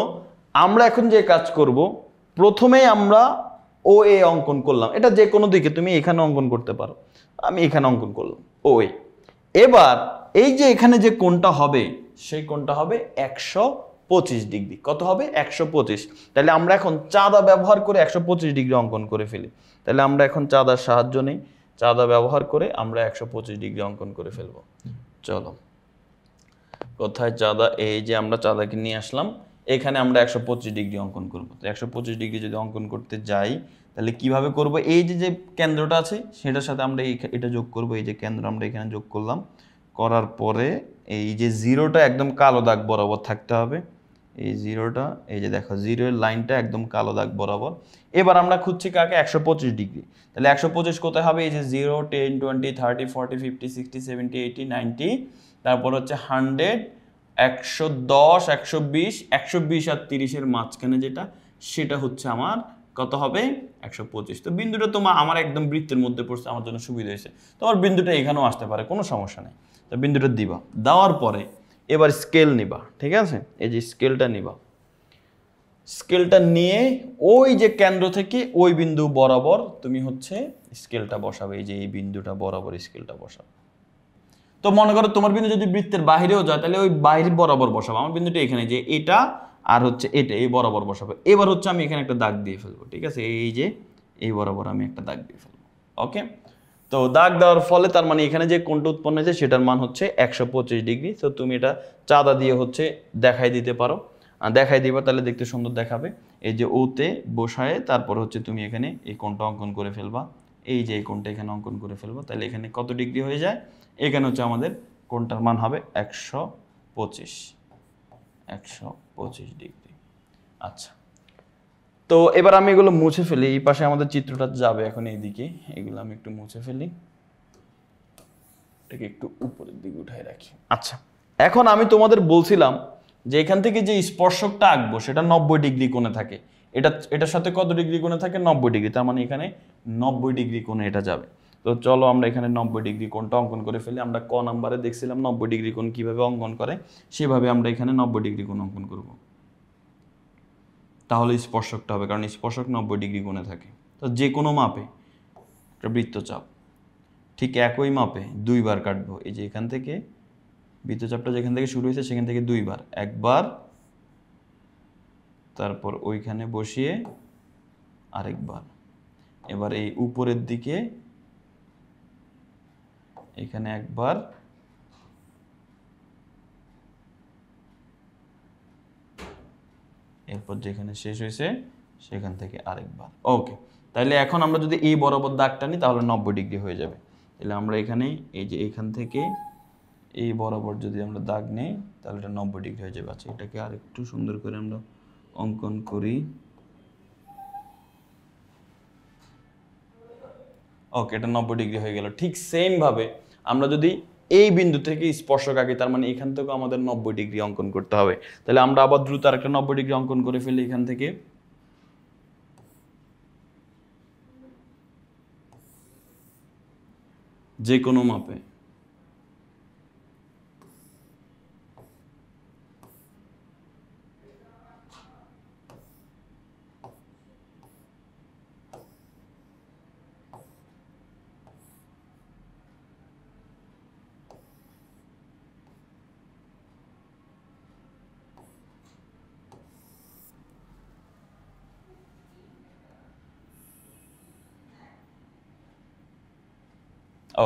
আমরা এখন যে কাজ করব, প্রথমেই আমরা ও এ অঙ্কন করলাম। এটা যে কোনো দিকে তুমি এখানে অঙ্কন করতে পারো, আমি এখানে অঙ্কন করলাম ও এ। এবার এই যে এখানে যে কোণটা হবে সেই কোণটা হবে 125 ডিগ্রি। কত হবে? 125। তাহলে আমরা এখন চাঁদা ব্যবহার করে 125 ডিগ্রি অঙ্কন করে ফেলি। তাহলে আমরা এখন চাঁদার সাহায্য নেই, চাঁদা ব্যবহার করে আমরা 125 ডিগ্রি অঙ্কন করে ফেলবো। চলো, কোথায় চাঁদা? এই যে আমরা চাঁদাকে নিয়ে আসলাম, এখানে আমরা 125 ডিগ্রি অঙ্কন করবো। তো 125 ডিগ্রি যদি অঙ্কন করতে যাই তাহলে কিভাবে করব? এই যে কেন্দ্রটা আছে সেটার সাথে আমরা এটা যোগ করব। এই যে কেন্দ্র আমরা এখানে যোগ করলাম, করার পরে এই যে জিরোটা একদম কালো দাগ বরাবর থাকতে হবে। এই জিরোটা, এই যে দেখো জিরোর লাইনটা একদম কালো দাগ বরাবর। এবার আমরা খুঁজছি কাকে, 125 ডিগ্রি। তাহলে 125 কোথায় হবে, এই যে 0, 10, 20, 30, 40, 50, 60, 70, 80, 90, তারপর হচ্ছে 100, 110, 120, 120 আর 30-এর মাঝখানে যেটা, সেটা হচ্ছে আমার কত হবে, 125। তো বিন্দুটা তোমার আমার একদম বৃত্তের মধ্যে পড়ছে, আমার জন্য সুবিধা হয়েছে। তোমার বিন্দুটা এখানেও আসতে পারে, কোনো সমস্যা নেই। তো বিন্দুটা দিবা, দেওয়ার পরে এবার স্কেল নিবা, ঠিক আছে, এই যে স্কেলটা নিবা। স্কেলটা নিয়ে ওই যে কেন্দ্র থেকে ওই বিন্দু বরাবর তুমি হচ্ছে স্কেলটা বসাবে, এই যে এই বিন্দুটা বরাবর স্কেলটা বসাবে। তো মনে করো তোমার বিন্দু যদি বৃত্তের বাহিরেও যায়, তাহলে ওই বাইরে বরাবর বসাবো। আমার বিন্দুটা এখানে, যে এটা আর হচ্ছে এটা, এই বরাবর বসাবো। এবার হচ্ছে আমি এখানে একটা দাগ দিয়ে ফেলবো, ঠিক আছে, এই যে এই বরাবর আমি একটা দাগ দিয়ে ফেলবো। ওকে, তো দাগ দেওয়ার ফলে তার মানে এখানে যে কোণটা উৎপন্ন হয়েছে সেটার মান হচ্ছে 125 ডিগ্রি। তো তুমি এটা চাঁদা দিয়ে হচ্ছে দেখাই দিতে পারো, দেখাই দিবা, তাহলে দেখতে সুন্দর দেখাবে। এই যে ওতে বসায় তারপর হচ্ছে তুমি এখানে এই কোণটা অঙ্কন করে ফেলবা, এই যে এই কোণটা এখানে অঙ্কন করে ফেলবা। তাহলে এখানে কত ডিগ্রি হয়ে যায়, এখানে হচ্ছে আমাদের কোণটার মান হবে 125 ডিগ্রি। আচ্ছা, তো এবার আমি এগুলো মুছে ফেলি। এই পাশে আমাদের চিত্রটা যাবে এখন এইদিকে, এগুলো আমি একটু মুছে ফেলি, এটাকে একটু উপরের দিকে উঠাই রাখি। আচ্ছা, এখন আমি তোমাদের বলছিলাম যে এখান থেকে যে স্পর্শকটা আঁকবো সেটা 90 ডিগ্রি কোণে থাকে। এটার সাথে কত ডিগ্রি কোণে থাকে, 90 ডিগ্রি। তার মানে এখানে 90 ডিগ্রি কোণে এটা যাবে। তো চলো আমরা এখানে 90 ডিগ্রি কোণটা অঙ্কন করে ফেলি। আমরা ক নাম্বারে দেখছিলাম 90 ডিগ্রি কোণ কিভাবে অঙ্কন করে, সেভাবে আমরা এখানে 90 ডিগ্রি কোণ অঙ্কন করব। তাহলে স্পর্শকটা হবে, কারণ স্পর্শক 90 ডিগ্রি কোণে থাকে। তো যে কোনো মাপে একটা বৃত্তচাপ ঠিক একই মাপে দুইবার কাটবো। এই যে এখান থেকে বৃত্তচাপটা যেখান থেকে শুরু হয়েছে সেখান থেকে দুইবার, একবার তারপর ওইখানে বসিয়ে আরেকবার। এবার এই উপরের দিকে এখানে একবার, এরপর যেখানে শেষ হয়েছে সেখান থেকে আরেকবার। ওকে, তাহলে এখন আমরা যদি এই বরাবর দাগটা নিই তাহলে 90 ডিগ্রি হয়ে যাবে। তাহলে আমরা এখানে এই যে এখান থেকে এই বরাবর যদি আমরা দাগ নেই তাহলে এটা 90 ডিগ্রি হয়ে যাবে। আচ্ছা, এটাকে আর একটু সুন্দর করে আমরা অঙ্কন করি। ওকে, এটা 90 ডিগ্রি হয়ে গেল। ঠিক সেম ভাবে আমরা যদি এই বিন্দু থেকে স্পর্শক আঁকি, তার মানে এখান থেকেও আমাদের 90 ডিগ্রি অঙ্কন করতে হবে। তাহলে আমরা আবার দ্রুত আরেকটা 90 ডিগ্রি অঙ্কন করে ফেলি এখান থেকে। যে কোনো মাপে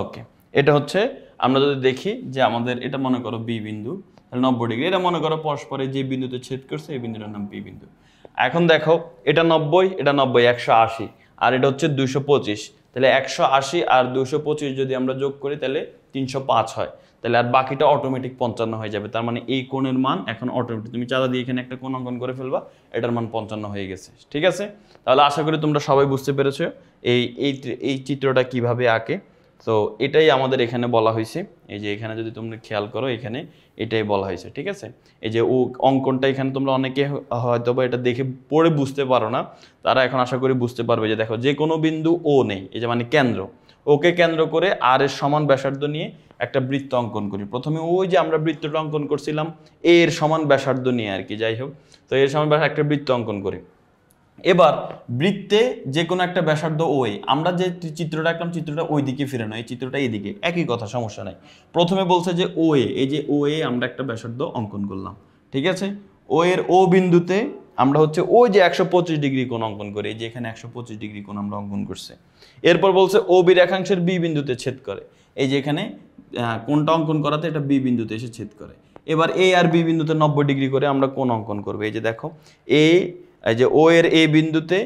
ওকে, এটা হচ্ছে আমরা যদি দেখি যে আমাদের এটা মনে করো বি বিন্দু, তাহলে 90 ডিগ্রি। এটা মনে করো পরস্পরে যে বিন্দুতে ছেদ করছে এই বিন্দুটার নাম পি বিন্দু। এখন দেখো এটা 90, এটা 90, 180, আর এটা হচ্ছে 225। তাহলে 180 আর 225 যদি আমরা যোগ করি তাহলে 305 হয়। তাহলে আর বাকিটা অটোমেটিক 55 হয়ে যাবে। তার মানে এই কোণের মান এখন অটোমেটিক, তুমি চাঁদা দিয়ে এখানে একটা কোণ অঙ্কন করে ফেলবা, এটার মান 55 হয়ে গেছে। ঠিক আছে, তাহলে আশা করি তোমরা সবাই বুঝতে পেরেছো এই এই চিত্রটা কিভাবে আঁকে। তো এটাই আমাদের এখানে বলা হয়েছে। এই যে এখানে যদি তোমরা খেয়াল করো এখানে এটাই বলা হয়েছে। ঠিক আছে, এই যে ও অঙ্কনটা এখানে তোমরা অনেকে হয়তো বা এটা দেখে পড়ে বুঝতে পারো না, তারা এখন আশা করি বুঝতে পারবে। যে দেখো যে কোনো বিন্দু ও নেই, এই যে মানে কেন্দ্র, ওকে কেন্দ্র করে আর এর সমান ব্যাসার্ধ নিয়ে একটা বৃত্ত অঙ্কন করি। প্রথমে ওই যে আমরা বৃত্তটা অঙ্কন করছিলাম এর সমান ব্যাসার্ধ নিয়ে আর কি, যাই হোক, তো এর সমান ব্যাসার্ধ একটা বৃত্ত অঙ্কন করি। এবার বৃত্তে যে কোনো একটা ব্যাসার্ধ ওই, আমরা যে চিত্রটা আঁকলাম চিত্রটা ওই দিকে ফিরানো, এই চিত্রটা এইদিকে, একই কথা, সমস্যা নাই। প্রথমে বলছে যে ও এ, এই যে ও এ আমরা একটা ব্যাসার্ধ অঙ্কন করলাম। ঠিক আছে, ও এর ও বিন্দুতে আমরা হচ্ছে ওই যে 125 ডিগ্রি কোণ অঙ্কন করি, এই যে এখানে 125 ডিগ্রি কোণ আমরা অঙ্কন করছে। এরপর বলছে ও বি রেখাংশের বি বিন্দুতে ছেদ করে, এই যে এখানে কোণটা অঙ্কন করাতে এটা বি বিন্দুতে এসে ছেদ করে। এবার এ আর বি বিন্দুতে 90 ডিগ্রি করে আমরা কোণ অঙ্কন করবো। এই যে দেখো এই যে ও এর এ বিন্দুতে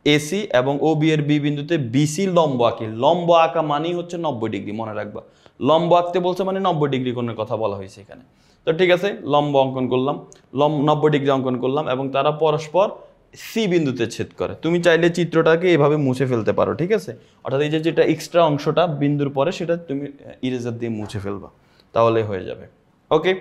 এসি এবং ও বি এর বি বিন্দুতে বিসি লম্ব আঁকি। লম্ব আঁকা মানেই হচ্ছে 90 ডিগ্রি, মনে রাখবা। লম্ব আঁকতে বলছে মানে 90 ডিগ্রি কোণের কথা বলা হয়েছে এখানে। তো ঠিক আছে, লম্ব অঙ্কন করলাম, 90 ডিগ্রি অঙ্কন করলাম এবং তারা পরস্পর সি বিন্দুতে ছেদ করে। তুমি চাইলে চিত্রটাকে এভাবে মুছে ফেলতে পারো, ঠিক আছে? অর্থাৎ এই যে যেটা এক্সট্রা অংশটা বিন্দুর পরে সেটা তুমি ইরেজার দিয়ে মুছে ফেলবা, তাহলে হয়ে যাবে। ওকে,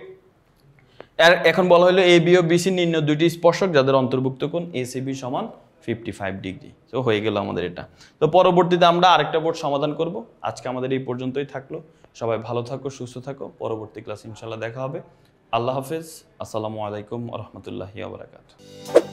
এখন বলা হলো এ বি ও বিসি নির্ণয় দুইটি স্পর্শক যাদের অন্তর্ভুক্ত কোণ এসিবি সমান 55 ডিগ্রি। তো হয়ে গেল আমাদের এটা। তো পরবর্তীতে আমরা আরেকটা বোর্ড সমাধান করব। আজকে আমাদের এই পর্যন্তই থাকলো। সবাই ভালো থাকো, সুস্থ থাকো। পরবর্তী ক্লাস ইনশাল্লাহ দেখা হবে। আল্লাহ হাফেজ। আসসালামু আলাইকুম ওয়া রাহমাতুল্লাহি ওয়া বারাকাতুহু।